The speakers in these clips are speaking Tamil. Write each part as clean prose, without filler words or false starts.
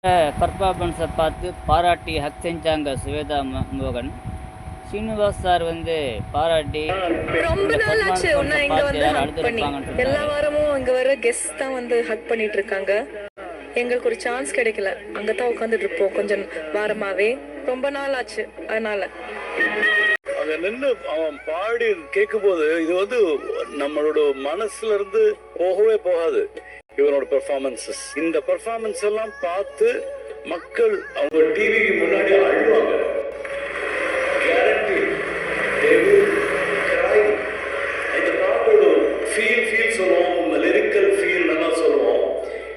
பர்ஃபார்மன்ஸை பார்த்து பாராட்டி ஹக் செஞ்சாங்க சுவேதா மோகன். ஸ்ரீனிவாஸ் சார் வந்து பாராட்டி ரொம்ப இந்த நாள் ஆச்சு பர்ஃபார்மன்ஸை உன்னை இங்க பார்த்து வந்து எல்லாரும் ஹக் பண்ணி. அழுதுருப்பாங்கன்னு எல்லா சொன்னாரு. வாரமும் இங்க வர கெஸ்ட் தான் வந்து ஹக் பண்ணிட்டு இருக்காங்க. எங்களுக்கு ஒரு சான்ஸ் கிடைக்கல, அங்கதான் உட்காந்துட்டு இருப்போம் கொஞ்சம் வாரமாவே. ரொம்ப நாள் ஆச்சு, அதனால அங்க நின்று அவன் பாடி கேட்கும் போது இது வந்து நம்மளோட மனசுல இருந்து போகவே போகாது. இவனோட பெர்ஃபார்மன்சஸ், இந்த பெர்ஃபார்மன்ஸ் எல்லாம் பார்த்து மக்கள் அவங்க டிவிக்கு முன்னாடி அழுவாங்க. கேரண்டி இந்த பாட்டோட ஃபீல் சொல்லுவோம், லிரிக்கல் ஃபீல் நல்லா சொல்லுவோம்.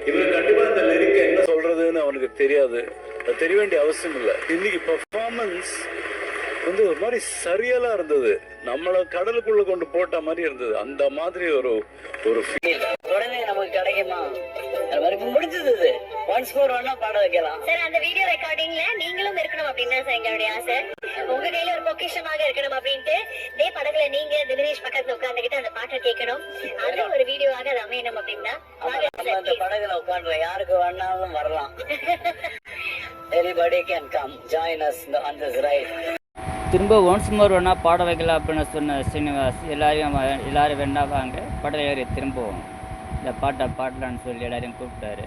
இவன் கண்டிப்பா இந்த லிரிக்கை என்ன சொல்றதுன்னு அவனுக்கு தெரியாது, அது தெரிய வேண்டிய அவசியம் இல்லை. இன்னைக்கு பெர்ஃபார்மன்ஸ் வந்து ஒரு மாதிரி சரியலா இருந்தது, நம்மள கடலுக்குள்ள கொண்டு போட்ட மாதிரி இருந்தது. அந்த மாதிரி ஒரு ஃபீல் உடனே நமக்கு கிடைக்குமா? வரைக்கும் முடிஞ்சது. ஒன்ஸ் மோர் ஒன்னா பாட வைக்கலாம் சார். அந்த வீடியோ ரெக்கார்டிங்ல நீங்களும் இருக்கணும் அப்படின்னு சார் எங்களுடைய ஆசை. உங்க கையில ஒரு பொக்கிஷமாக இருக்கணும் அப்படின்ட்டு இதே படகுல நீங்க தினேஷ் பக்கத்துல உட்கார்ந்துகிட்டு அந்த பாட்டை கேட்கணும். அது ஒரு வீடியோவாக அது அமையணும் அப்படின்னா அந்த படகுல உட்காந்து யாருக்கு வேணாலும் வரலாம். Anybody can come join us on this ride. திரும்ப ஒன்ஸ் மோர் ஒன்றா பாட வைக்கலாம் அப்படின்னு சொன்ன ஸ்ரீனிவாஸ் எல்லாரும் வேண்டாம் வாங்க படம் ஏறி திரும்பவும் இந்த பாட்டை பாடலான்னு சொல்லி எல்லாரையும் கூப்பிட்டாரு.